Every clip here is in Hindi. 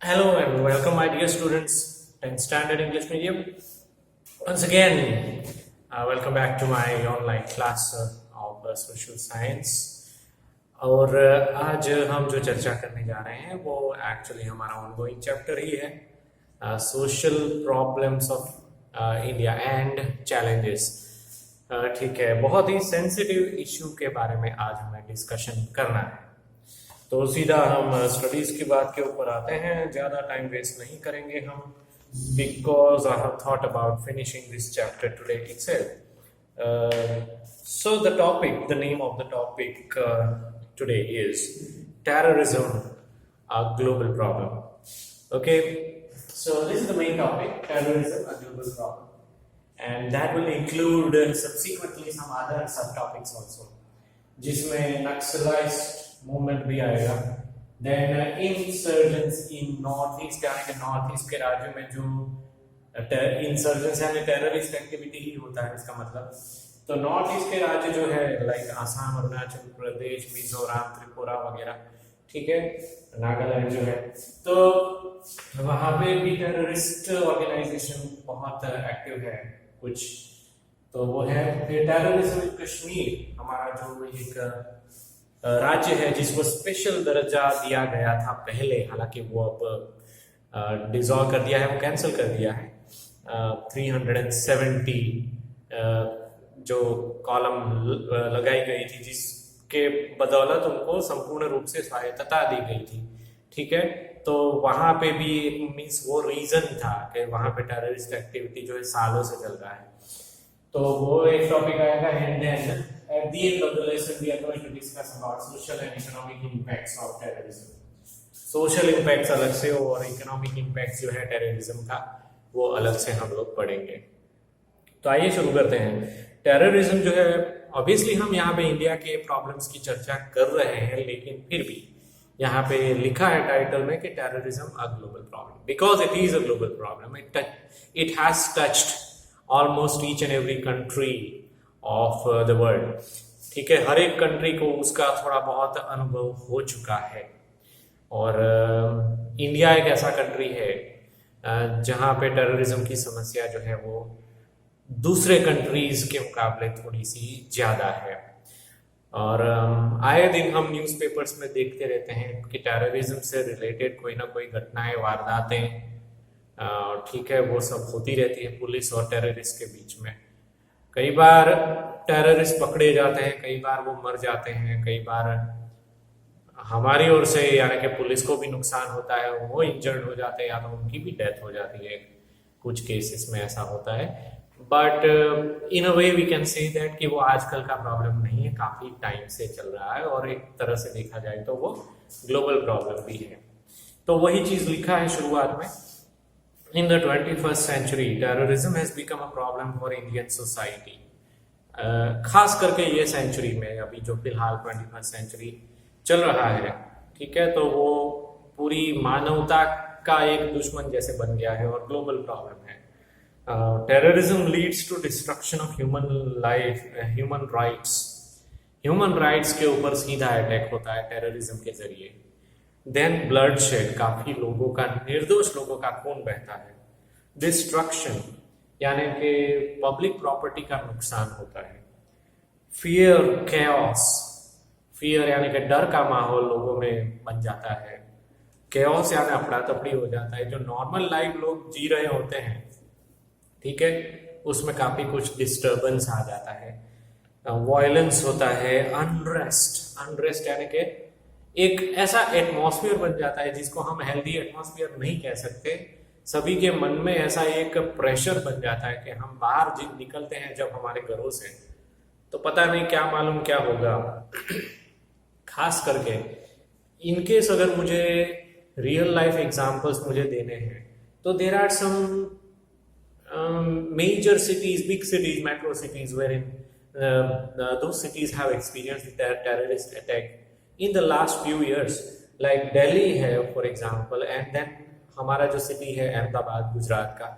Hello and welcome, my dear students, 10th Standard English Medium. Once again, welcome back to my online class of social science. और आज हम जो चर्चा करने जा रहे हैं वो एक्चुअली हमारा ऑनगोइंग चैप्टर ही है, social problems of India and challenges. ठीक है, बहुत ही सेंसिटिव इशू के बारे में आज हमें डिस्कशन करना है। तो सीधा हम स्टडीज की बात के ऊपर आते हैं, ज़्यादा टाइम वेस्ट नहीं करेंगे हम, because I have thought about finishing this chapter today itself. So the topic, the name of the topic today is terrorism, a global problem. Okay, so this is the main topic, terrorism, a global problem, and that will include subsequently some other subtopics also, जिसमें नक्सलाइज्ड मूवमेंट भी आएगा, देन इंसर्जेंस इन नॉर्थ ईस्ट, यानी कि नॉर्थ ईस्ट के राज्यों में जो इंसर्जेंस यानी टेररिस्ट एक्टिविटी ही होता है इसका मतलब। तो नॉर्थ ईस्ट के राज्य जो है लाइक आसाम, अरुणाचल प्रदेश, मिजोरम, त्रिपुरा वगैरह, ठीक है, नागालैंड जो है, तो वहां पे भी टेररिस्ट ऑर्गेनाइजेशन बहुत एक्टिव है कुछ। तो वो है फिर टेररिज्म इन कश्मीर, हमारा जो एक राज्य है जिसको स्पेशल दर्जा दिया गया था पहले, हालांकि वो अब डिसॉल्व कर दिया है, वो कैंसिल कर दिया है। 370 जो कॉलम लगाई गई थी जिसके बदौलत उनको संपूर्ण रूप से स्वायत्तता दी गई थी, ठीक है। तो वहां पे भी मीन्स वो रीजन था कि वहां पे टेररिस्ट एक्टिविटी जो है सालों से चल रहा है। तो वो एक टॉपिक आएगा, and then at the end of the lesson we are going to discuss about social and economic impacts of terrorism. social impacts अलग से और economic impacts जो है टेररिज्म का वो अलग से हम लोग पढ़ेंगे। तो आइए शुरू करते हैं। टेररिज्म जो है, ऑब्वियसली हम यहाँ पे इंडिया के प्रॉब्लम्स की चर्चा कर रहे हैं, लेकिन फिर भी यहाँ पे लिखा है टाइटल में कि terrorism a global problem, because it is a global problem. It has touched almost each and every country of the world, ठीक है। हर एक कंट्री को उसका थोड़ा बहुत अनुभव हो चुका है। और इंडिया एक ऐसा कंट्री है जहाँ पे टेररिज्म की समस्या जो है वो दूसरे कंट्रीज के मुकाबले थोड़ी सी ज्यादा है। और आए दिन हम न्यूज़पेपर्स में देखते रहते हैं कि टेररिज्म से रिलेटेड कोई ना कोई घटनाएं, वारदातें, ठीक है, वो सब होती रहती है पुलिस और टेररिस्ट के बीच में। कई बार टेररिस्ट पकड़े जाते हैं, कई बार वो मर जाते हैं, कई बार हमारी ओर से यानी कि पुलिस को भी नुकसान होता है, वो इंजर्ड हो जाते हैं या तो उनकी भी डेथ हो जाती है, कुछ केसेस में ऐसा होता है। But in a way we can say that कि वो आजकल का प्रॉब्लम नहीं है, काफी टाइम से चल रहा है, और एक तरह से देखा जाए तो वो ग्लोबल प्रॉब्लम भी है। तो वही चीज लिखा है शुरुआत में, In the 21st century, terrorism has become a problem for Indian society. खास करके ये सेंचुरी में, अभी जो फिलहाल 21st सेंचुरी चल रहा है, ठीक है, तो वो पूरी मानवता का एक दुश्मन जैसे बन गया है और ग्लोबल प्रॉब्लम है। Terrorism leads to destruction of human life, human rights. Human rights के ऊपर सीधा अटैक होता है टेररिज्म के जरिए। देन ब्लडशेड, काफी लोगों का, निर्दोष लोगों का खून बहता है। डिस्ट्रक्शन यानी कि पब्लिक प्रॉपर्टी का नुकसान होता है। फियर, कैओस, फियर यानी कि डर का माहौल लोगों में बन जाता है। कैओस यानी अफड़ा तफड़ी हो जाता है, जो नॉर्मल लाइफ लोग जी रहे होते हैं, ठीक है, उसमें काफी कुछ डिस्टर्बेंस आ जाता है। वायलेंस होता है। अनरेस्ट, अनरेस्ट यानी कि एक ऐसा एटमॉस्फेयर बन जाता है जिसको हम हेल्दी एटमॉस्फेयर नहीं कह सकते। सभी के मन में ऐसा एक प्रेशर बन जाता है कि हम बाहर निकलते हैं जब हमारे घरों से, तो पता नहीं क्या मालूम क्या होगा। खास करके इनकेस अगर मुझे रियल लाइफ एग्जांपल्स मुझे देने हैं तो there are some major cities, big cities, metro cities where in those cities have experienced the terrorist attack in the last few years, like Delhi है for example, and then हमारा जो सिटी है अहमदाबाद गुजरात का,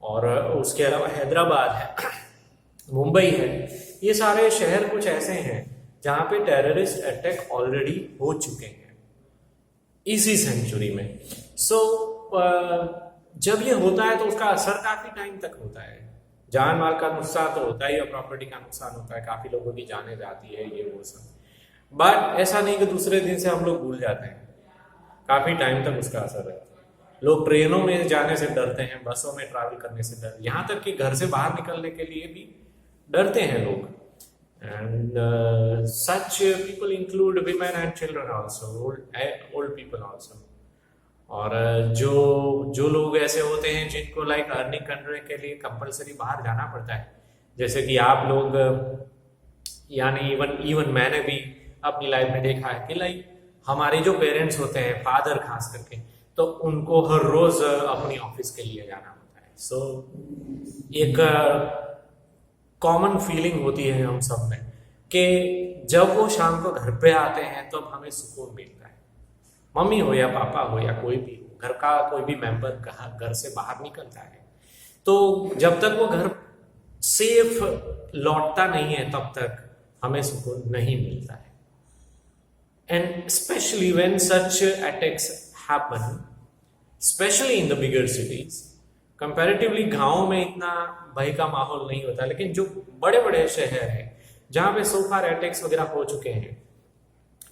और उसके अलावा हैदराबाद है, मुंबई है। ये सारे शहर कुछ ऐसे हैं जहाँ पे टेररिस्ट अटैक ऑलरेडी हो चुके हैं इसी सेंचुरी में। सो जब ये होता है तो उसका असर काफी टाइम तक होता है। जान माल का नुकसान तो होता ही है, प्रॉपर्टी का नुकसान होता है, काफी लोगों की जानें जाती है, ये वो सब। बट ऐसा नहीं कि दूसरे दिन से हम लोग भूल जाते हैं, काफी टाइम तक उसका असर रहता है। लोग ट्रेनों में जाने से डरते हैं, बसों में ट्रैवल करने से डर, यहाँ तक कि घर से बाहर निकलने के लिए भी डरते हैं लोग। And such people include women and children also, old people also. और जो जो लोग ऐसे होते हैं जिनको लाइक अर्निंग करने के लिए कंपलसरी बाहर जाना पड़ता है, जैसे कि आप लोग, यानी इवन इवन मैंने भी अपनी लाइफ में देखा है कि लाइक हमारे जो पेरेंट्स होते हैं, फादर खास करके, तो उनको हर रोज अपनी ऑफिस के लिए जाना होता है। सो एक कॉमन फीलिंग होती है हम सब में कि जब वो शाम को घर पे आते हैं तो हमें सुकून मिलता है। मम्मी हो या पापा हो या कोई भी हो, घर का कोई भी मेंबर घर से बाहर निकलता है तो जब तक वो घर सेफ लौटता नहीं है तब तक हमें सुकून नहीं मिलता है। And specially when such attacks happen, specially in the bigger cities, comparatively गांव में इतना भय का माहौल नहीं होता, लेकिन जो बड़े बड़े शहर हैं जहां पे सो फार अटैक्स वगैरह हो चुके हैं,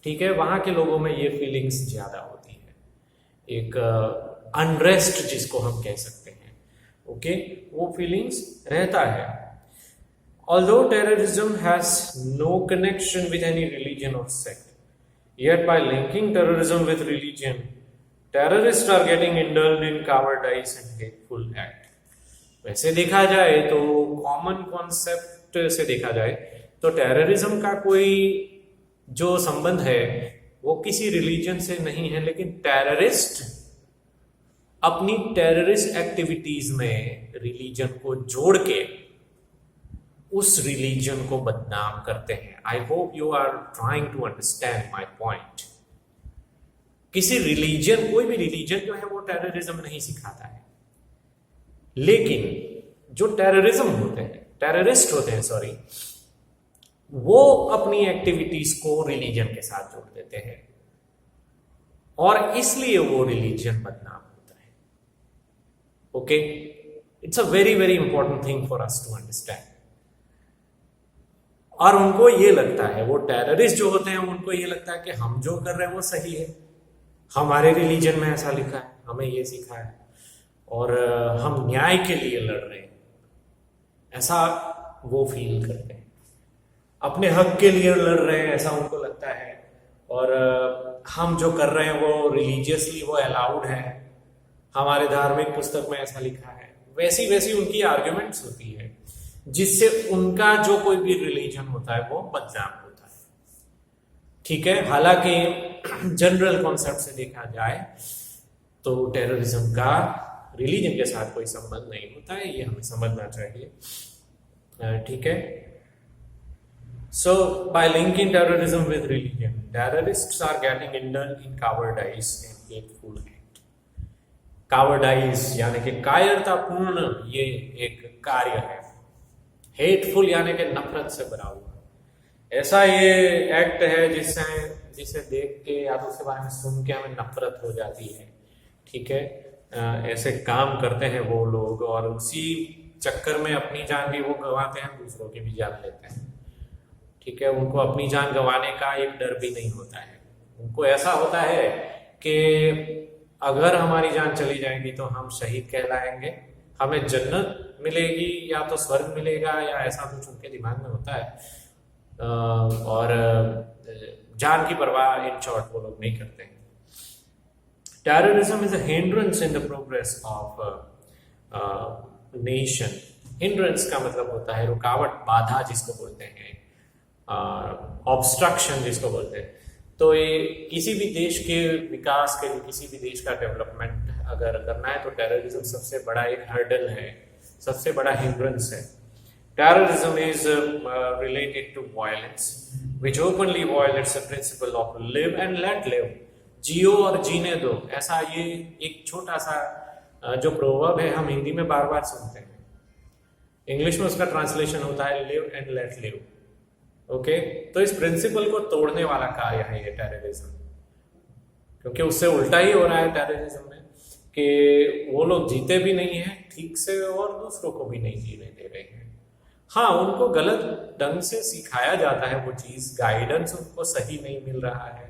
ठीक है, वहां के लोगों में ये फीलिंग्स ज्यादा होती है, एक अनरेस्ट जिसको हम कह सकते हैं, ओके, वो फीलिंग्स रहता है। Although terrorism has no connection with any religion or sect, yet by linking terrorism with religion, terrorists are getting indulged in cowardice and hateful act. वैसे देखा जाए तो कॉमन कॉन्सेप्ट से देखा जाए तो टेररिज्म का कोई जो संबंध है वो किसी रिलीजन से नहीं है, लेकिन टेररिस्ट अपनी टेररिस्ट एक्टिविटीज में रिलीजन को जोड़ के उस रिलीजन को बदनाम करते हैं। I hope you are trying to understand my point. किसी रिलीजन, कोई भी रिलीजन जो है वो टेररिज्म नहीं सिखाता है, लेकिन जो टेररिज्म होते हैं, टेररिस्ट होते हैं सॉरी, वो अपनी एक्टिविटीज को रिलीजन के साथ जोड़ देते हैं और इसलिए वो रिलीजन बदनाम होता है। Okay, it's a very very important thing for us to understand. और उनको ये लगता है, वो टेररिस्ट जो होते हैं उनको ये लगता है कि हम जो कर रहे हैं वो सही है, हमारे रिलीजन में ऐसा लिखा है, हमें ये सिखा है और हम न्याय के लिए लड़ रहे हैं, ऐसा वो फील करते हैं, अपने हक के लिए लड़ रहे हैं ऐसा उनको लगता है। और हम जो कर रहे हैं वो रिलीजियसली वो अलाउड है, हमारे धार्मिक पुस्तक में ऐसा लिखा है, वैसी वैसी उनकी आर्ग्यूमेंट्स होती है जिससे उनका जो कोई भी रिलीजन होता है वो बदनाम होता है। ठीक है, हालांकि जनरल कॉन्सेप्ट से देखा जाए तो टेररिज्म का रिलीजन के साथ कोई संबंध नहीं होता है, ये हमें समझना चाहिए। ठीक है, so by linking terrorism with religion, terrorists are getting indulged in cowardice and hateful act. Cowardice यानी कि कायरतापूर्ण ये एक कार्य है, हेटफुल यानी कि नफरत से भरा हुआ ऐसा ये एक्ट है जिसे देख के या तो उसके बारे में सुन के हमें नफरत हो जाती है। ठीक है, ऐसे काम करते हैं वो लोग और उसी चक्कर में अपनी जान भी वो गंवाते हैं, दूसरों की भी जान लेते हैं। ठीक है, उनको अपनी जान गंवाने का एक डर भी नहीं होता है, उनको ऐसा होता है कि अगर हमारी जान चली जाएगी तो हम शहीद कहलाएंगे, हमें जन्नत मिलेगी या तो स्वर्ग मिलेगा या ऐसा कुछ उनके दिमाग में होता है। और जान की परवाह इन शॉर्ट वो लोग नहीं करते हैं। Terrorism is a hindrance in the progress of nation. Hindrance का मतलब होता है रुकावट, बाधा जिसको बोलते हैं, ऑब्स्ट्रक्शन जिसको बोलते हैं। तो ये किसी भी देश के विकास के लिए, किसी भी देश का डेवलपमेंट अगर करना है तो टेररिज्म सबसे बड़ा एक हर्डल है, सबसे बड़ा हिंड्रेंस है। Terrorism is related to violence which openly violates the principle of live and let live, जियो और जीने दो। ऐसा ये एक छोटा सा जो प्रोवर्ब है हम हिंदी में बार बार सुनते हैं, इंग्लिश में उसका ट्रांसलेशन होता है live and let live. Okay, तो इस प्रिंसिपल को तोड़ने वाला कार्य है ये टेररिज्म, क्योंकि उससे उल्टा ही हो रहा है टेररिज्म में। कि वो लोग जीते भी नहीं हैं ठीक से और दूसरों को भी नहीं जीने दे रहे हैं। हाँ, उनको गलत ढंग से सिखाया जाता है वो चीज़, गाइडेंस उनको सही नहीं मिल रहा है,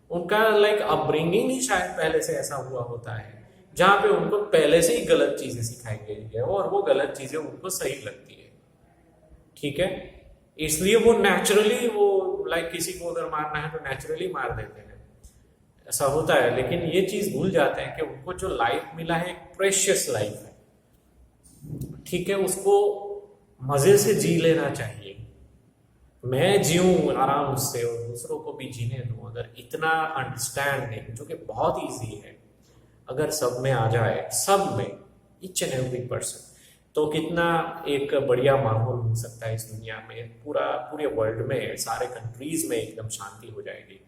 उनका लाइक अपब्रिंगिंग ही शायद पहले से ऐसा हुआ होता है जहाँ पे उनको पहले से ही गलत चीज़ें सिखाई गई है और वो गलत चीज़ें उनको सही लगती है। ठीक है, इसलिए वो नेचुरली वो लाइक किसी को अगर मारना है तो नेचुरली मार देते हैं, ऐसा होता है। लेकिन ये चीज़ भूल जाते हैं कि उनको जो लाइफ मिला है एक प्रेशियस लाइफ है, ठीक है, उसको मजे से जी लेना चाहिए। मैं जीऊं आराम से और दूसरों को भी जीने दूं, अगर इतना अंडरस्टैंडिंग जो कि बहुत इजी है अगर सब में आ जाए, सब में, ईच एंड एवरी पर्सन, तो कितना एक बढ़िया माहौल हो सकता है इस दुनिया में, पूरे वर्ल्ड में, सारे कंट्रीज में एकदम शांति हो जाएगी।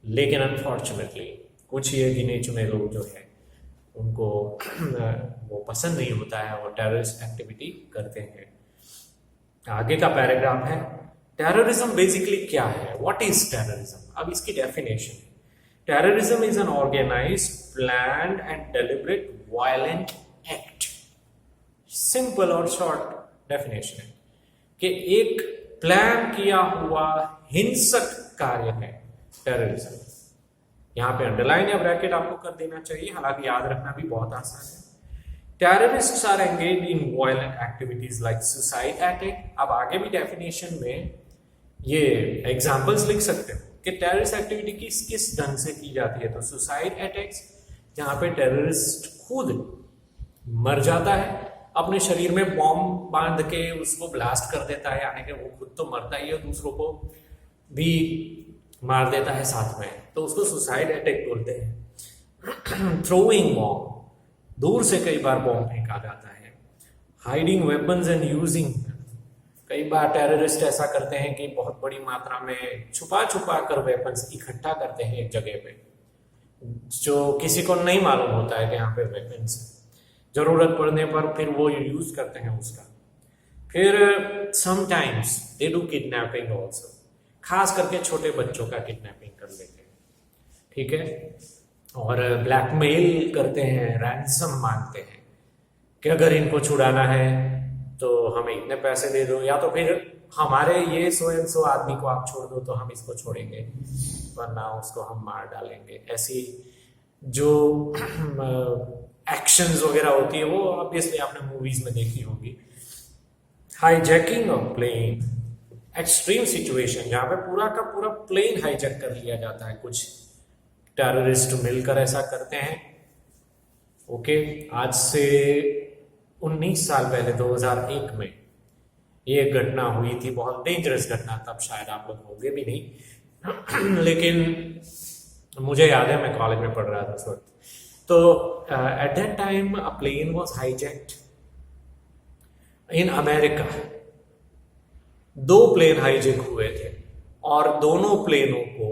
लेकिन अनफॉर्चुनेटली कुछ ये गिने चुने लोग जो है उनको वो पसंद नहीं होता है और टेररिस्ट एक्टिविटी करते हैं। आगे का पैराग्राफ है, टेररिज्म बेसिकली क्या है, व्हाट इज टेररिज्म। अब इसकी डेफिनेशन है, terrorism is an organised, planned and deliberate violent act. Simple और शॉर्ट डेफिनेशन है कि एक प्लान किया हुआ हिंसक कार्य है टेररिज्म। यहां पे अंडरलाइन या ब्रैकेट आपको कर देना चाहिए, हालांकि याद रखना भी बहुत आसान है। Terrorists are engaged in violent activities like suicide attack. अब आगे भी डेफिनेशन में ये एग्जांपल्स लिख सकते हो कि टेररिस्ट एक्टिविटी किस किस ढंग से की जाती है। तो सुसाइड अटैक्स, जहां पे टेररिस्ट खुद मर जाता है, अपने शरीर में बॉम्ब बांध के उसको ब्लास्ट कर देता है, यानी कि वो खुद तो मरता ही है, दूसरों को भी मार देता है साथ में, तो उसको सुसाइड अटैक बोलते हैं। थ्रोइंग बॉम्ब, दूर से कई बार बॉम्ब फेंका जाता है। हाइडिंग वेपन्स एंड यूजिंग, कई बार टेररिस्ट ऐसा करते हैं कि बहुत बड़ी मात्रा में छुपा छुपा कर वेपन्स इकट्ठा करते हैं एक जगह पे, जो किसी को नहीं मालूम होता है कि यहाँ पे वेपन्स है, जरूरत पड़ने पर फिर वो यूज करते हैं उसका। फिर sometimes they do kidnapping also, खास करके छोटे बच्चों का किडनैपिंग कर लेते हैं, ठीक है, और ब्लैकमेल करते हैं, रैंसम मांगते हैं कि अगर इनको छुड़ाना है तो हमें इतने पैसे दे दो, या तो फिर हमारे ये सो एंड सो आदमी को आप छोड़ दो तो हम इसको छोड़ेंगे, वरना उसको हम मार डालेंगे। ऐसी जो एक्शंस वगैरह होती है वो ऑब्वियसली आपने मूवीज में देखी होगी। Hijacking of plane, extreme situation जहां पे पूरा का पूरा प्लेन हाईजैक कर लिया जाता है, कुछ टेररिस्ट मिलकर ऐसा करते हैं। ओके, आज से 19 साल पहले 2001 में ये घटना हुई थी, बहुत डेंजरस घटना, तब शायद आप लोग होंगे भी नहीं लेकिन मुझे याद है मैं कॉलेज में पढ़ रहा था उस वक्त। तो at that time a plane was hijacked in America. 2 plane hijack हुए थे और दोनों प्लेनों को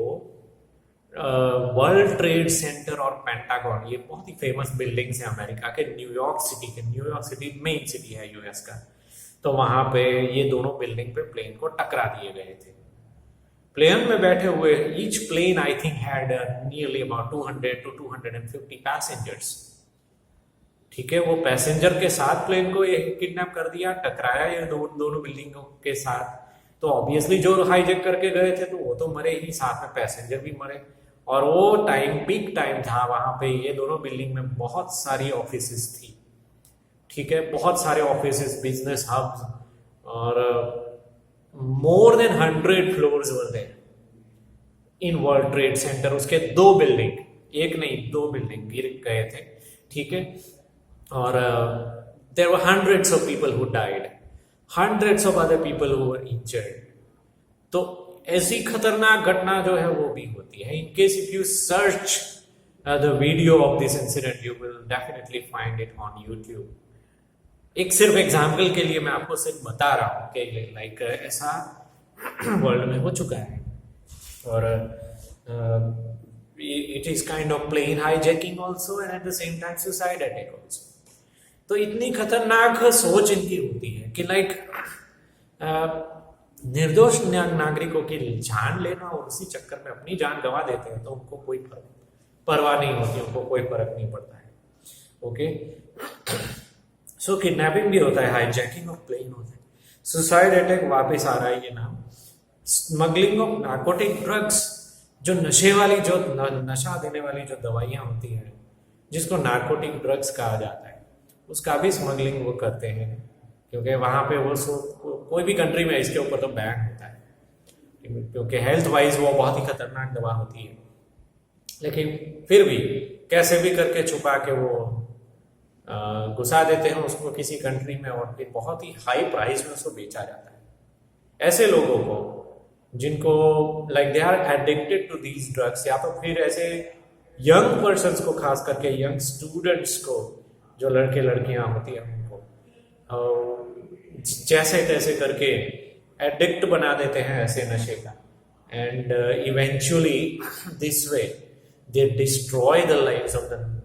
वर्ल्ड ट्रेड सेंटर और पेंटागन, ये बहुत ही फेमस बिल्डिंग्स हैं अमेरिका के, न्यूयॉर्क सिटी मेन सिटी है यूएस का, तो वहां पे ये दोनों बिल्डिंग पे प्लेन को टकरा दिए गए थे। प्लेन में बैठे हुए, each plane I think had nearly about 200 to 250 passengers, ठीक है। वो पैसेंजर के साथ प्लेन को किडनैप कर दिया, टकराया ये दोनों बिल्डिंगों के साथ, तो ऑब्वियसली जो हाईजैक करके गए थे तो वो तो मरे ही, साथ में पैसेंजर भी मरे। और वो टाइम पीक टाइम था, वहां पे ये दोनों बिल्डिंग में बहुत सारी ऑफिसेस थी, ठीक है, बहुत सारे ऑफिसेस, बिजनेस हब्स, और more than 100 floors were there in World Trade Center. उसके 2 बिल्डिंग, एक नहीं 2 बिल्डिंग गिर गए थे, ठीक है, और there were hundreds of people who died, hundreds of other people who were injured। तो ऐसी खतरनाक घटना जो है वो भी होती है। In case if you search the video of this incident you will definitely find it on YouTube. एक सिर्फ एग्जाम्पल के लिए मैं आपको सिर्फ बता रहा हूँ कि लाइक ऐसा वर्ल्ड में हो चुका है, और it is kind of plane hijacking also and at the same time suicide attack also. तो इतनी खतरनाक सोच इनकी होती है कि लाइक निर्दोष नागरिकों की जान लेना और उसी चक्कर में अपनी जान गंवा देते हैं, तो उनको कोई परवाह नहीं होती, उनको कोई फर्क नहीं पड़ता है। ओके। सो किडनैपिंग भी होता है, हाईजैकिंग ऑफ प्लेन होता है, सुसाइड अटैक वापस आ रहा है ये नाम, स्मगलिंग ऑफ नार्कोटिक ड्रग्स, जो नशे वाली जो नशा देने वाली जो दवाइयां होती हैं जिसको नार्कोटिक ड्रग्स कहा जाता है, उसका भी स्मगलिंग वो करते हैं, क्योंकि वहां पे वो कोई भी कंट्री में इसके ऊपर तो बैन होता है, क्योंकि हेल्थ वाइज वो बहुत ही खतरनाक दवा होती है। लेकिन फिर भी कैसे भी करके छुपा के वो घुसा देते हैं उसको किसी कंट्री में, और फिर बहुत ही हाई प्राइस में उसको बेचा जाता है। ऐसे लोगों को जिनको like they are addicted to these drugs, या तो फिर ऐसे यंग पर्सन्स को, खास करके यंग स्टूडेंट्स को, जो लड़के लड़कियां होती हैं उनको जैसे तैसे करके एडिक्ट बना देते हैं ऐसे नशे का, and eventually this way they destroy the lives of the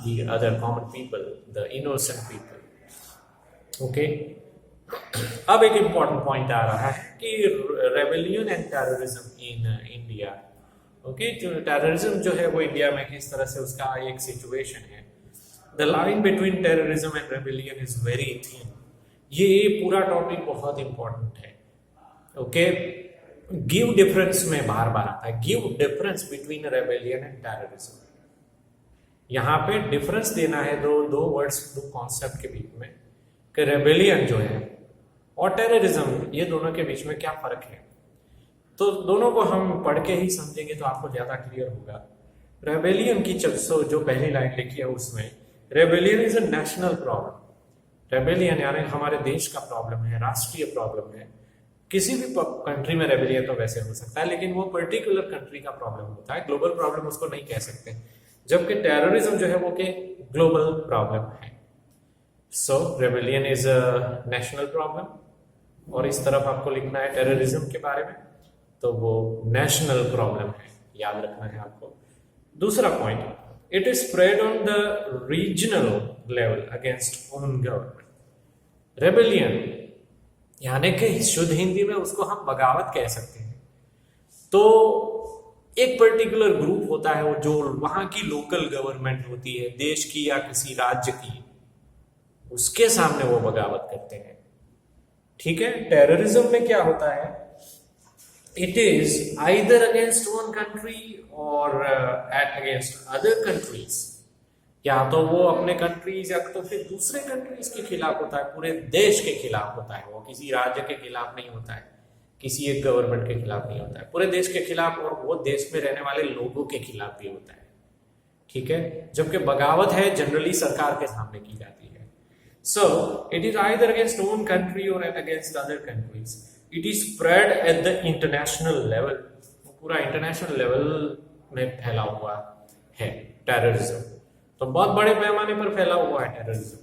the other common people, the innocent people. Okay. अब एक इम्पॉर्टेंट पॉइंट आ रहा है कि rebellion and terrorism in India. Okay, जो टेररिज्म जो है वो इंडिया में किस तरह से उसका एक सिचुएशन है। The line between terrorism and rebellion is very thin. ये पूरा टॉपिक बहुत इंपॉर्टेंट है। ओके, गिव डिफरेंस में बार बार आता है, give difference between rebellion and terrorism. यहाँ पे डिफरेंस देना है दो वर्ड्स, दो कॉन्सेप्ट के बीच में, कि रेबेलियन जो है और टेररिज्म, ये दोनों के बीच में क्या फर्क है। तो दोनों को हम पढ़ के ही समझेंगे तो आपको ज्यादा क्लियर होगा। रेबेलियन की जो पहली लाइन लिखी है उसमें, rebellion is a national problem. Rebellion यानी हमारे देश का प्रॉब्लम है, राष्ट्रीय प्रॉब्लम है। किसी भी कंट्री में रेबेलियन तो वैसे हो सकता है, लेकिन वो पर्टिकुलर कंट्री का प्रॉब्लम होता है, ग्लोबल प्रॉब्लम उसको नहीं कह सकते। जबकि टेररिज्म जो है वो के ग्लोबल प्रॉब्लम है। So rebellion is a national problem, और इस तरफ आपको लिखना है टेररिज्म के बारे में, तो वो नेशनल प्रॉब्लम है, याद रखना है आपको। दूसरा point, it is spread on the regional level against own government. Rebellion यानी कि शुद्ध हिंदी में उसको हम बगावत कह सकते हैं। तो एक पर्टिकुलर ग्रुप होता है वो, जो वहां की लोकल गवर्नमेंट होती है देश की या किसी राज्य की, उसके सामने वो बगावत करते हैं। ठीक है, टेररिज्म में क्या होता है, it is either against one country or against other countries, या तो वो अपने कंट्रीज या तो फिर दूसरे कंट्रीज के खिलाफ होता है, पूरे देश के खिलाफ होता है, वो किसी राज्य के खिलाफ नहीं होता है, किसी एक गवर्नमेंट के खिलाफ नहीं होता है, पूरे देश के खिलाफ, और वो देश में रहने वाले लोगों के खिलाफ भी होता है। ठीक है, जबकि बगावत है जनरली सरकार के सामने की जाती है। So it is either against own country or against other countries. It is spread at the international level, पूरा इंटरनेशनल लेवल में फैला हुआ है टेररिज्म, तो बहुत बड़े पैमाने पर फैला हुआ है टेररिज्म।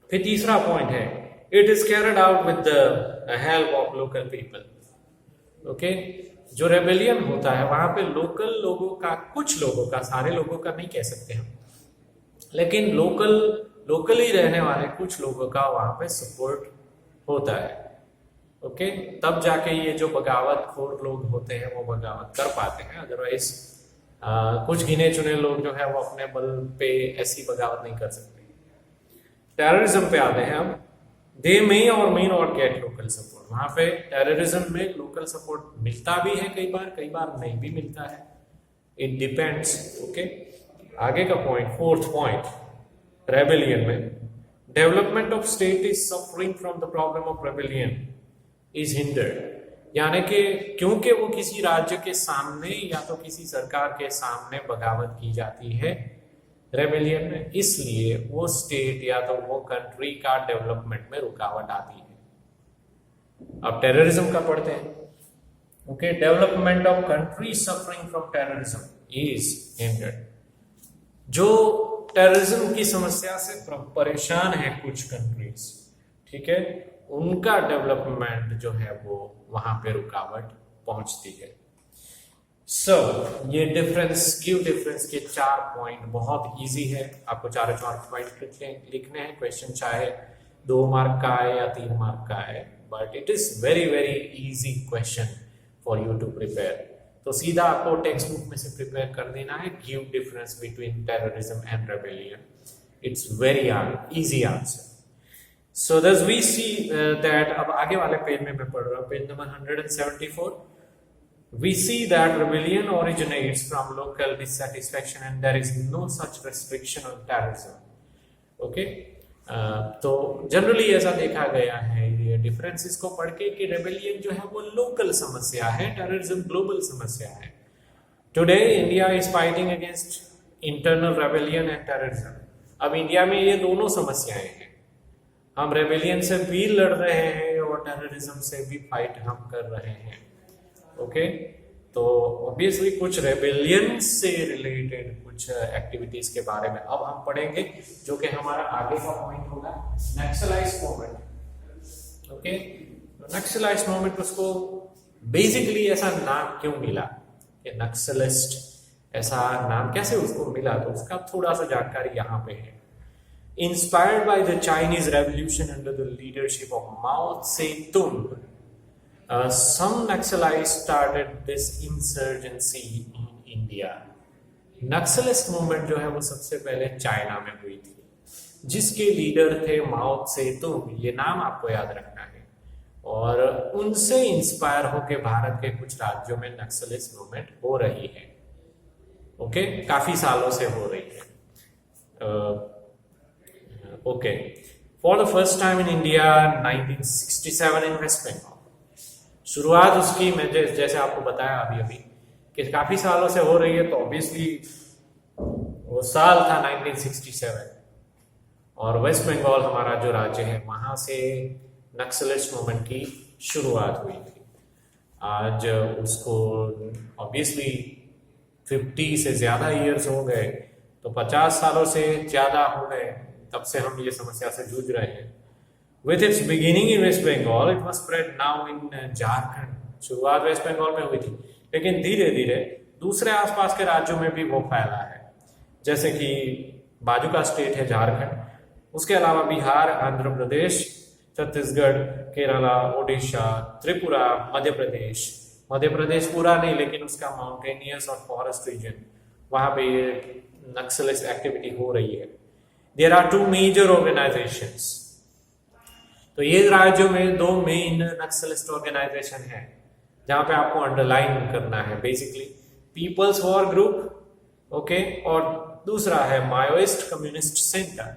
फिर तीसरा पॉइंट है, it is carried out with the help of local people. Okay, जो रेबेलियन होता है वहां पे लोकल लोगों का, कुछ लोगों का, सारे लोगों का नहीं कह सकते हम, लेकिन लोकली रहने वाले कुछ लोगों का वहां पे सपोर्ट होता है। ओके, तब जाके ये जो बगावत खोर लोग होते हैं वो बगावत कर पाते हैं, अदरवाइज कुछ गिने चुने लोग जो है वो अपने बल पे ऐसी बगावत नहीं कर सकते। टेररिज्म पे आते हैं हम। दे मे और may not get local support. वहां पे टेररिज्म में लोकल सपोर्ट मिलता भी है, कई बार नहीं भी मिलता है, इट डिपेंड्स। ओके, आगे का पॉइंट, फोर्थ पॉइंट, रेबेलियन में development of state is suffering from the problem of rebellion is hindered. यानी कि क्योंकि वो किसी राज्य के सामने या तो किसी सरकार के सामने बगावत की जाती है रेबेलियन में, इसलिए वो स्टेट या तो वो कंट्री का डेवलपमेंट में रुकावट आती है। अब टेररिज्म का पढ़ते हैं। Okay, development of country suffering from terrorism is hindered. जो टेररिज्म की समस्या से परेशान है कुछ कंट्रीज, ठीक है, उनका डेवलपमेंट जो है वो वहां पे रुकावट पहुंचती है। ये डिफरेंस, गिव डिफरेंस के 4 पॉइंट बहुत इजी है, आपको 4 पॉइंट लिखने हैं। क्वेश्चन चाहे 2 मार्क का आए या 3 मार्क का आए, but it is very very easy question for you to prepare. तो सीधा आपको टेक्स्ट बुक में से प्रिपेयर कर देना है, give difference between terrorism and rebellion. It's very easy answer. So thus we see that. अब आगे वाले पेज में मैं पढ़ रहा हूँ, page number 174. We see that rebellion originates from local dissatisfaction and there is no such restriction on terrorism. Okay? तो जनरली ऐसा देखा गया है ये डिफरेंसेस को पढ़ के कि रेबेलियन जो है वो लोकल समस्या है, टेररिज्म ग्लोबल समस्या है. Today India is fighting against internal rebellion and terrorism. अब इंडिया में ये दोनों समस्याएं हैं. हम रेबेलियन से भी लड़ रहे हैं और टेररिज्म से भी फाइट हम कर रहे हैं. ओके तो ऑब्वियसली कुछ रेबेलियन से रिलेटेड कुछ एक्टिविटीज के बारे में अब हम पढ़ेंगे, जो कि हमारा आगे का पॉइंट होगा, Naxalites movement. Okay, Naxalites movement उसको बेसिकली ऐसा नाम क्यों मिला कि नक्सलिस्ट, ऐसा नाम कैसे उसको मिला, तो उसका थोड़ा सा जानकारी यहाँ पे है. Inspired by the Chinese revolution under the leadership of Mao Tse tung, some Naxalites started this insurgency in India. Naxalist movement जो है वो सबसे पहले चाइना में हुई थी, जिसके लीडर थे माओ त्से-तुंग. ये नाम आपको याद रखना है. और उनसे इंस्पायर होकर भारत के कुछ राज्यों में नक्सलिस्ट मूवमेंट हो रही है. ओके, काफी सालों से हो रही है. Okay, for the first time in India 1967 in West Bengal. शुरुआत उसकी मैं जैसे आपको बताया अभी अभी कि काफी सालों से हो रही है, तो ऑब्वियसली वो साल था 1967 और वेस्ट बंगाल हमारा जो राज्य है वहां से नक्सलिस्ट मूवमेंट की शुरुआत हुई थी. आज उसको ऑब्वियसली 50 से ज्यादा ईयर्स हो गए, तो 50 सालों से ज्यादा हो गए तब से हम ये समस्या से जूझ रहे हैं. With its beginning in West Bengal, it was spread now in Jharkhand. शुरुआत वेस्ट बंगाल में हुई थी, लेकिन धीरे धीरे दूसरे आसपास के राज्यों में भी वो फैला है, जैसे कि बाजू का स्टेट है झारखंड, उसके अलावा बिहार, आंध्र प्रदेश, छत्तीसगढ़, केरला, ओडिशा, त्रिपुरा, मध्य प्रदेश पूरा नहीं लेकिन उसका माउंटेनियस और फॉरेस्ट रीजन, वहां पे ये नक्सलिस्ट एक्टिविटी हो रही है. There are 2 major organisations. तो ये राज्यों में 2 मेन नक्सलिस्ट ऑर्गेनाइजेशन है जहां पे आपको अंडरलाइन करना है. Basically people's war group, okay, और दूसरा है Maoist communist centre.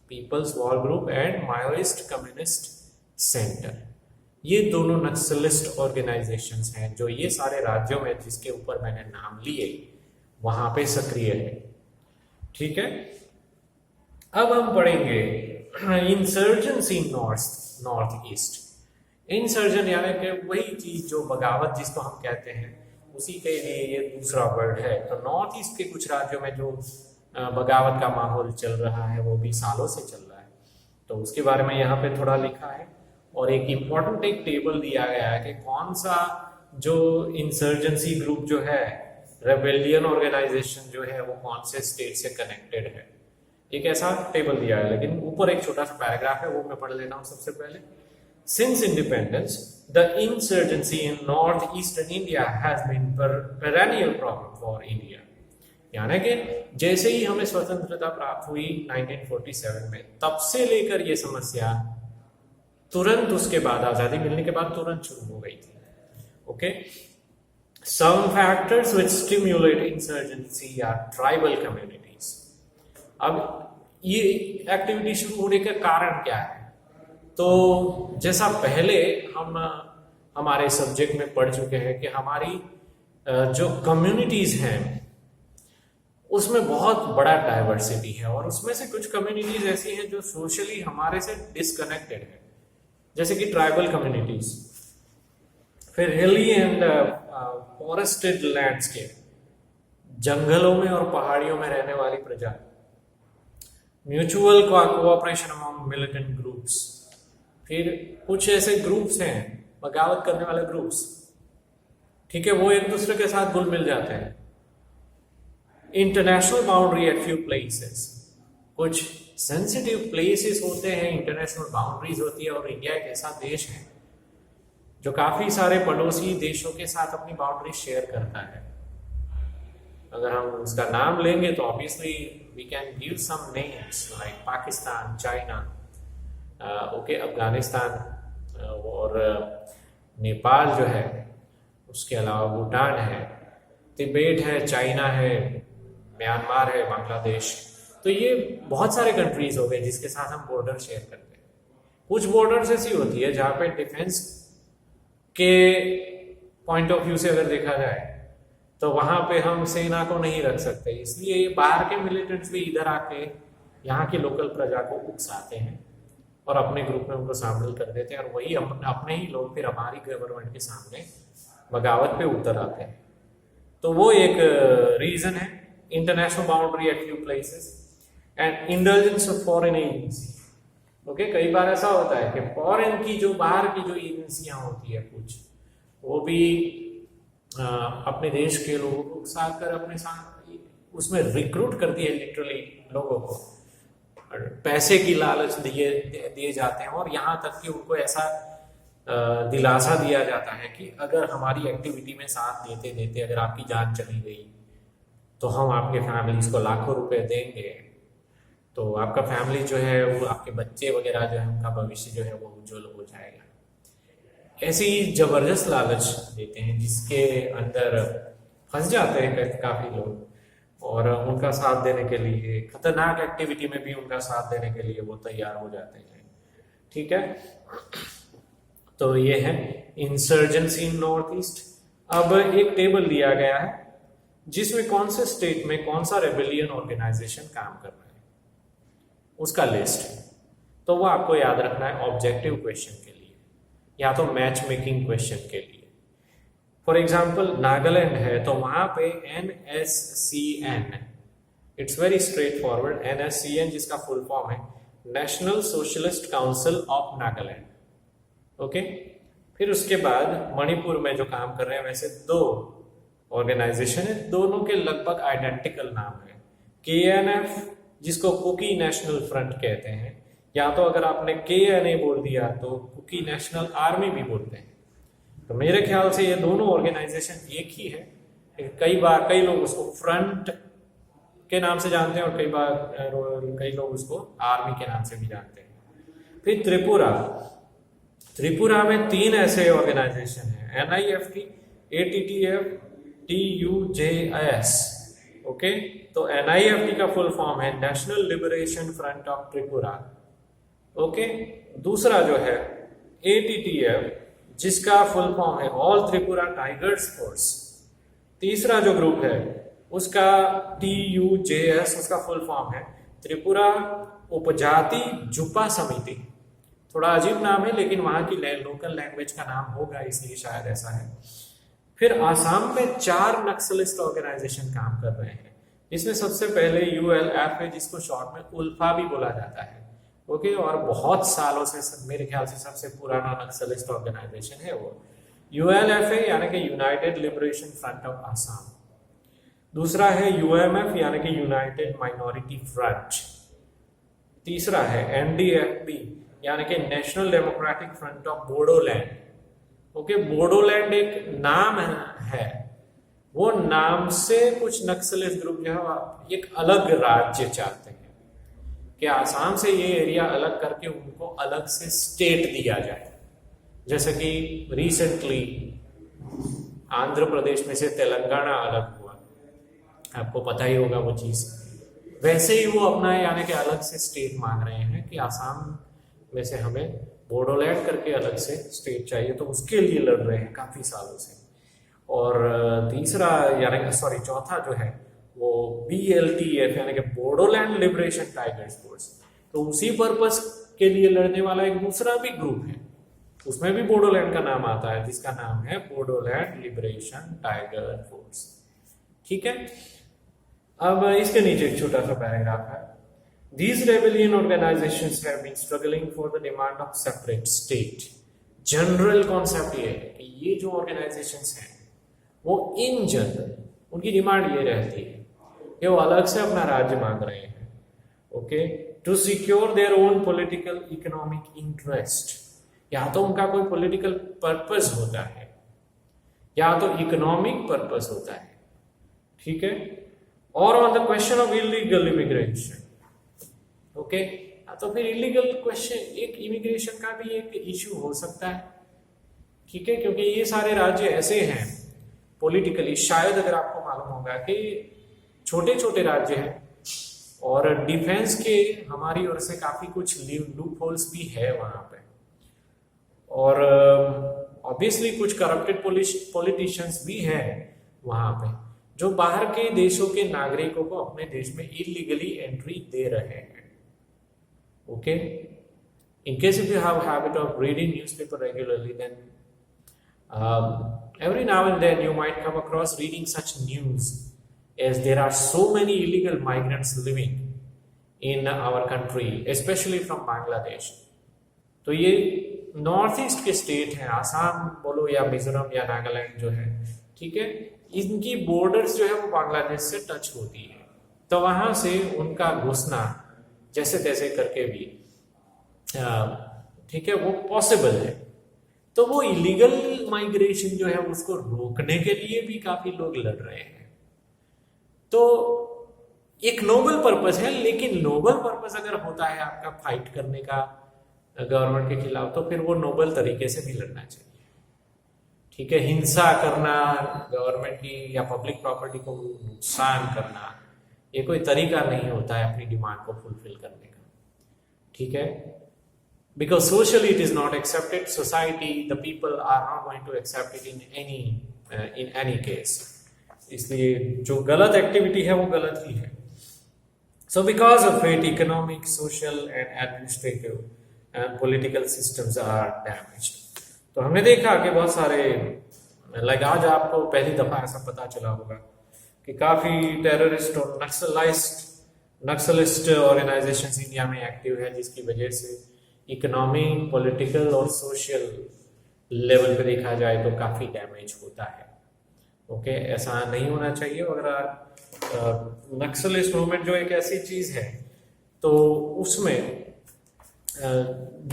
People's war group and Maoist communist centre, ये दोनों नक्सलिस्ट ऑर्गेनाइजेशंस हैं जो ये सारे राज्यों में जिसके ऊपर मैंने नाम लिए वहां पे सक्रिय है. ठीक है, अब हम पढ़ेंगे इंसर्जेंसी नॉर्थ ईस्ट. इंसर्जन यानी कि वही चीज जो बगावत जिसको हम कहते हैं, उसी के लिए ये दूसरा वर्ड है. तो नॉर्थ ईस्ट के कुछ राज्यों में जो बगावत का माहौल चल रहा है वो भी सालों से चल रहा है, तो उसके बारे में यहाँ पे थोड़ा लिखा है. और एक इम्पोर्टेंट एक टेबल दिया गया है कि कौन सा जो इंसर्जेंसी ग्रुप जो है, रेबेलियन ऑर्गेनाइजेशन जो है वो कौन से स्टेट से कनेक्टेड है. एक ऐसा टेबल दिया है, लेकिन ऊपर एक छोटा सा पैराग्राफ है वो मैं पढ़ लेता हूं सबसे पहले. Since independence the insurgency in north eastern India has been perennial problem for India. यानी कि जैसे ही हमें स्वतंत्रता प्राप्त हुई 1947 में, तब से लेकर ये समस्या तुरंत उसके बाद, आजादी मिलने के बाद तुरंत शुरू हो गई थी. Okay, some factors which stimulate insurgency are tribal communities. अब ये एक्टिविटी शुरू होने का कारण क्या है? तो जैसा पहले हम हमारे सब्जेक्ट में पढ़ चुके हैं कि हमारी जो कम्युनिटीज हैं उसमें बहुत बड़ा डाइवर्सिटी है, और उसमें से कुछ कम्युनिटीज ऐसी हैं जो सोशली हमारे से डिस्कनेक्टेड है, जैसे कि ट्राइबल कम्युनिटीज. फिर हिली एंड फॉरेस्टेड लैंडस्केप, जंगलों में और पहाड़ियों में रहने वाली प्रजा. Mutual cooperation among militant groups. फिर कुछ ऐसे ग्रुप्स हैं, बगावत करने वाले ग्रुप्स, ठीक है, वो एक दूसरे के साथ घुल मिल जाते हैं. International boundary eight few places. कुछ सेंसिटिव प्लेसेस होते हैं, इंटरनेशनल बाउंड्रीज होती है, और इंडिया एक ऐसा देश है जो काफी सारे पड़ोसी देशों के साथ अपनी बाउंड्री शेयर करता है। अगर हम उसका नाम लेंगे तो obviously we can give some names like Pakistan, China, okay, Afghanistan, और नेपाल जो है, उसके अलावा भूटान है, तिब्बत है, चाइना है, म्यांमार है, बांग्लादेश। तो ये बहुत सारे कंट्रीज हो गए जिसके साथ हम बॉर्डर शेयर करते हैं। कुछ बॉर्डर्स ऐसी होती है जहाँ पे डिफेंस के पॉइंट ऑफ व्यू से अगर देखा जाए तो वहां पे हम सेना को नहीं रख सकते, इसलिए बाहर के मिलिटेंट्स भी इधर आके यहाँ की लोकल प्रजा को उकसाते हैं और अपने ग्रुप में उनको शामिल कर देते हैं, और वही अपने ही लोग फिर हमारी गवर्नमेंट के सामने बगावत पे उतर आते हैं। तो वो एक रीजन है, international boundary eight few places and indulgence of foreign agency. Okay, कई बार ऐसा होता है कि फॉरेन की जो बाहर की जो एजेंसियां होती है कुछ, वो भी अपने देश के लोगों को साथ कर अपने साथ उसमें रिक्रूट करती है लिटरली लोगों को, पैसे की लालच दिए जाते हैं, और यहाँ तक कि उनको ऐसा दिलासा दिया जाता है कि अगर हमारी एक्टिविटी में साथ देते देते अगर आपकी जान चली गई तो हम आपके फैमिलीज को लाखों रुपए देंगे, तो आपका फैमिली जो है वो, आपके बच्चे वगैरह जो है, उनका भविष्य जो है वो उज्जवल हो जाएगा। ऐसी जबरदस्त लालच देते हैं जिसके अंदर फंस जाते हैं काफी लोग, और उनका साथ देने के लिए, खतरनाक एक्टिविटी में भी उनका साथ देने के लिए वो तैयार हो जाते हैं। ठीक है, तो ये है इंसर्जेंसी इन नॉर्थ ईस्ट। अब एक टेबल दिया गया है जिसमें कौन से स्टेट में कौन सा रेबेलियन ऑर्गेनाइजेशन काम कर रहा है, उसका लिस्ट है। तो वो आपको याद रखना है ऑब्जेक्टिव क्वेश्चन के लिए या तो मैच मेकिंग क्वेश्चन के लिए। फॉर एग्जाम्पल नागालैंड है तो वहां पे NSCN, it's very straight forward, NSCN जिसका फुल फॉर्म है national socialist council of Nagaland. Okay, फिर उसके बाद मणिपुर में जो काम कर रहे हैं, वैसे दो ऑर्गेनाइजेशन है, दोनों के लगभग आइडेंटिकल नाम है। KNF जिसको कुकी नेशनल फ्रंट कहते हैं, या तो अगर आपने KNA बोल दिया तो कुकी नेशनल आर्मी भी बोलते हैं। तो मेरे ख्याल से ये दोनों ऑर्गेनाइजेशन एक ही है। कई लोग उसको फ्रंट के नाम से जानते हैं और कई लोग उसको आर्मी के नाम से भी जानते हैं। फिर त्रिपुरा में 3 ऐसे ऑर्गेनाइजेशन हैं, NIFT, ATTF, TUJS। ओके, तो NIFT का फुल फॉर्म है national liberation front of Tripura. Okay, दूसरा जो है ATTF जिसका फुल फॉर्म है ऑल त्रिपुरा टाइगर्स फोर्स। तीसरा जो ग्रुप है उसका TUJS, उसका फुल फॉर्म है त्रिपुरा उपजाति जुपा समिति। थोड़ा अजीब नाम है लेकिन वहां की लोकल लैंग्वेज का नाम होगा, इसलिए शायद ऐसा है। फिर आसाम में 4 नक्सलिस्ट ऑर्गेनाइजेशन काम कर रहे हैं, इसमें सबसे पहले ULF है जिसको शॉर्ट में उल्फा भी बोला जाता है। ओके, और बहुत सालों से मेरे ख्याल से सबसे पुराना नक्सलिस्ट ऑर्गेनाइजेशन है वो ULF है, यानी कि United liberation front of Assam. दूसरा है UMF यानी कि यूनाइटेड माइनॉरिटी फ्रंट। तीसरा है NDFB यानी कि national democratic front of Bodoland. Okay, Bodoland एक नाम है, वो नाम से कुछ नक्सलिस्ट ग्रुप जो है एक अलग राज्य चाहते हैं कि आसाम से ये एरिया अलग करके उनको अलग से स्टेट दिया जाए, जैसे कि रिसेंटली आंध्र प्रदेश में से तेलंगाना अलग हुआ, आपको पता ही होगा वो चीज। वैसे ही वो अपना यानी कि अलग से स्टेट मांग रहे हैं कि आसाम में से हमें बोडोलैंड करके अलग से स्टेट चाहिए, तो उसके लिए लड़ रहे हैं काफी सालों से। और चौथा जो है वो BLTF यानी कि बोडोलैंड लिबरेशन टाइगर्स फोर्स। तो उसी पर्पस के लिए लड़ने वाला एक दूसरा भी ग्रुप है, उसमें भी बोडोलैंड का नाम आता है, जिसका नाम है बोडोलैंड लिबरेशन टाइगर फोर्स। ठीक है, अब इसके नीचे एक छोटा सा पैराग्राफ है। These rebellion organizations have been struggling for the demand of separate state. General concept ये है कि ये जो ऑर्गेनाइजेशंस हैं वो इन जनरल उनकी डिमांड ये रहती है कि वो अलग से अपना राज्य मांग रहे हैं। Okay, to secure their own political economic interest, या तो उनका कोई पॉलिटिकल पर्पस होता है या तो इकोनॉमिक पर्पस होता है, ठीक है। और on the question of illegal immigration, okay, तो फिर इलीगल क्वेश्चन एक इमिग्रेशन का भी एक इश्यू हो सकता है, ठीक है, क्योंकि ये सारे राज्य ऐसे हैं पॉलिटिकली, शायद अगर आपको मालूम होगा कि छोटे छोटे राज्य हैं और डिफेंस के हमारी ओर से काफी कुछ लूप होल्स भी है वहां पे, और ऑब्वियसली कुछ करप्टेड पॉलिटिशियंस भी हैं वहां पे जो बाहर के देशों के नागरिकों को अपने देश में इलीगली एंट्री दे रहे हैं, okay. In case if you have a habit of reading newspaper regularly, then every now and then you might come across reading such news, as there are so many illegal migrants living in our country, especially from Bangladesh. तो ये नॉर्थ ईस्ट के स्टेट हैं, आसाम बोलो या मिजोरम या नागालैंड जो है, ठीक है, इनकी बॉर्डर्स जो है वो बांग्लादेश से टच होती है, तो वहां से उनका घुसना जैसे तैसे करके भी, ठीक है, वो पॉसिबल है। तो वो इलीगल माइग्रेशन जो है उसको रोकने के लिए भी काफी लोग लड़ रहे हैं। तो एक नोबल पर्पस है, लेकिन नोबल पर्पस अगर होता है आपका फाइट करने का गवर्नमेंट के खिलाफ, तो फिर वो नोबल तरीके से भी लड़ना चाहिए, ठीक है। हिंसा करना गवर्नमेंट की या पब्लिक प्रॉपर्टी को नुकसान करना, ये कोई तरीका नहीं होता है अपनी डिमांड को फुलफिल करने का, ठीक है। Because socially it is not accepted, society the people are not going to accept it in any case, इसलिए जो गलत एक्टिविटी है वो गलत ही है। So because of it economic, social and administrative and political systems are damaged. तो हमने देखा कि बहुत सारे, लाइक आज आपको पहली दफा ऐसा पता चला होगा कि काफी टेररिस्ट और नक्सलिस्ट ऑर्गेनाइजेशंस इंडिया में एक्टिव है, जिसकी वजह से इकोनॉमिक, पॉलिटिकल और सोशल लेवल पे देखा जाए तो काफी डैमेज होता है, ओके। ऐसा नहीं होना चाहिए। अगर नक्सलिस्ट मूवमेंट जो एक ऐसी चीज है, तो उसमें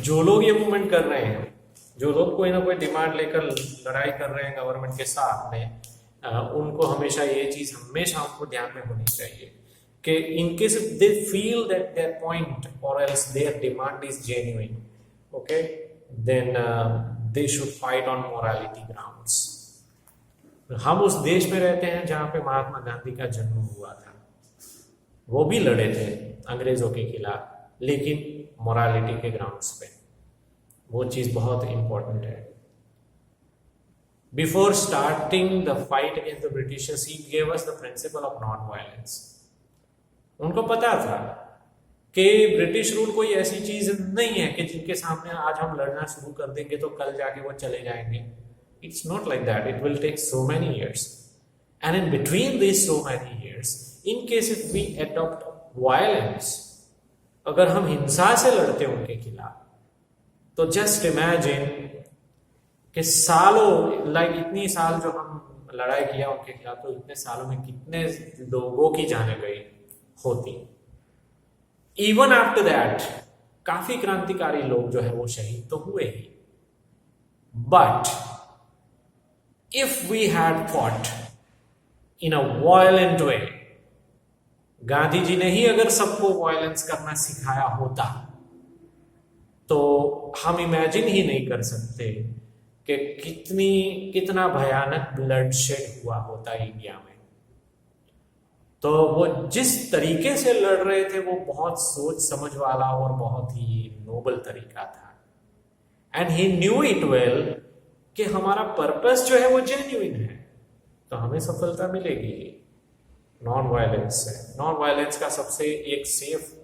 जो लोग ये मूवमेंट कर रहे हैं, जो लोग कोई ना कोई डिमांड लेकर लड़ाई कर रहे हैं गवर्नमेंट के साथ में, उनको हमेशा ये चीज हमेशा उनको ध्यान में होनी चाहिए कि in case they feel that their point or else their demand is genuine, okay, then they should fight on morality grounds. हम उस देश में रहते हैं जहां पे महात्मा गांधी का जन्म हुआ था, वो भी लड़े थे अंग्रेजों के खिलाफ, लेकिन मोरालिटी के ग्राउंड्स पे। वो चीज बहुत इंपॉर्टेंट है। Before starting the fight against the Britishers, he gave us the principle of non-violence. उनको पता था कि ब्रिटिश रूल कोई ऐसी चीज नहीं है कि जिनके सामने आज हम लड़ना शुरू कर देंगे तो कल जाके वो चले जाएंगे। It's not like that. It will take so many years. And in between these so many years, in case if we adopt violence, अगर हम हिंसा से लड़ते हैं उनके खिलाफ, तो जस्ट इमेजिन कि सालों, लाइक इतनी साल जो हम लड़ाई किया उनके खिलाफ, तो इतने सालों में कितने लोगों की जानें गई होती। इवन आफ्टर दैट काफी क्रांतिकारी लोग जो है वो शहीद तो हुए ही, but if we had fought in a violent way, Gandhi ji ने ही अगर सबको वायलेंस करना सिखाया होता, तो हम इमेजिन ही नहीं कर सकते कि कितना भयानक ब्लडशेड हुआ होता इंडिया में। तो वो जिस तरीके से लड़ रहे थे वो बहुत सोच समझ वाला और बहुत ही नोबल तरीका था। And he knew it well कि हमारा पर्पस जो है वो जेन्युइन है, तो हमें सफलता मिलेगी नॉन वायलेंस से। नॉन वायलेंस का सबसे एक सेफ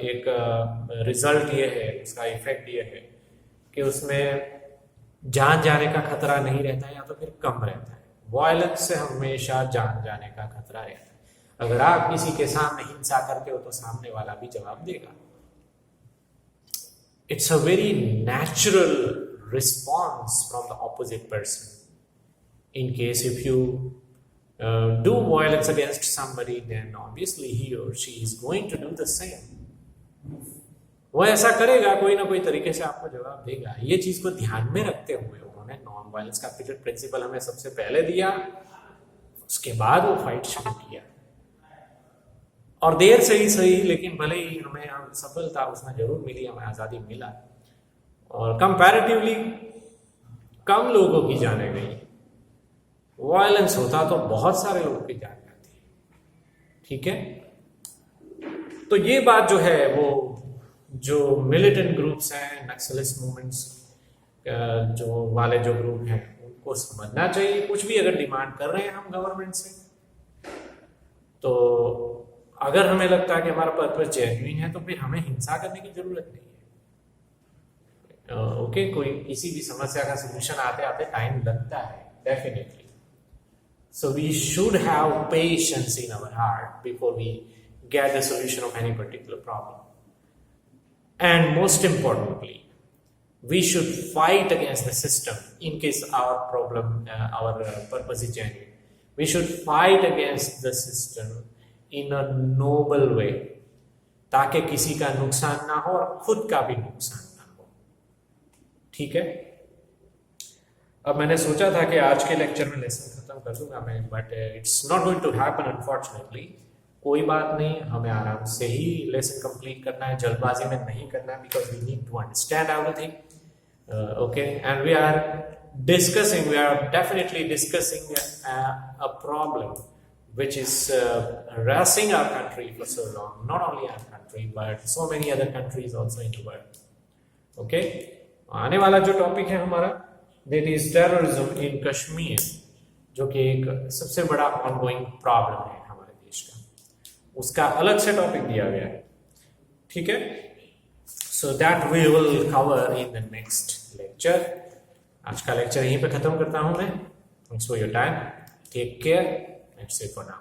एक रिजल्ट ये है, उसका इफेक्ट ये है कि उसमें जान जाने का खतरा नहीं रहता है, या तो फिर कम रहता है। वायलेंस से हमेशा जान जाने का खतरा रहता है। अगर आप किसी के सामने हिंसा करते हो तो सामने वाला भी जवाब देगा। It's a very natural response from the opposite person. In case if you do violence against somebody, then obviously he or she is going to do the same. वो ऐसा करेगा, कोई ना कोई तरीके से आपको जवाब देगा। ये चीज को ध्यान में रखते हुए उन्होंने नॉन वायलेंस का प्रिंसिपल हमें सबसे पहले दिया, उसके बाद वो फाइट शुरू किया। और देर से ही सही, लेकिन भले ही हमें सफलता उसमें जरूर मिली, हमें आजादी मिला, और कंपैरेटिवली कम लोगों की जाने गई। वायलेंस होता तो बहुत सारे लोगों की जान जाती। ठीक है, तो ये बात जो है वो जो मिलिटेंट ग्रुप्स हैं, नक्सलिस्ट मूवमेंट्स जो वाले जो ग्रुप हैं, उनको समझना चाहिए। कुछ भी अगर डिमांड कर रहे हैं हम गवर्नमेंट से, तो अगर हमें लगता है कि हमारा पर्पस जेन्युइन है, तो फिर हमें हिंसा करने की जरूरत नहीं है। ओके, कोई किसी भी समस्या का सोल्यूशन आते आते टाइम लगता है, definitely. So we should have patience in our heart before we get the solution of any particular problem. And most importantly, we should fight against the system in case our problem, our purpose is genuine. We should fight against the system in a noble way, ताकि किसी का नुकसान ना हो और खुद का भी नुकसान ना हो। ठीक है, अब मैंने सोचा था कि आज के लेक्चर में लेसन खत्म कर दूंगा मैं, but it's not going to happen unfortunately. कोई बात नहीं, हमें आराम से ही लेसन कंप्लीट करना है, जल्दबाजी में नहीं करना है, because we need to understand everything. Okay, and we are definitely discussing a problem which is harassing our country for so long, not only our country but so many other countries also in the world. Okay, आने वाला जो टॉपिक है हमारा, that is terrorism in Kashmir, जो कि एक सबसे बड़ा ऑनगोइंग प्रॉब्लम है हमारे देश का, उसका अलग से टॉपिक दिया गया है। ठीक है, so that we will cover in the next lecture. आज का लेक्चर यहीं पे खत्म करता हूं मैं। Thanks for your time, take care, that's it for now.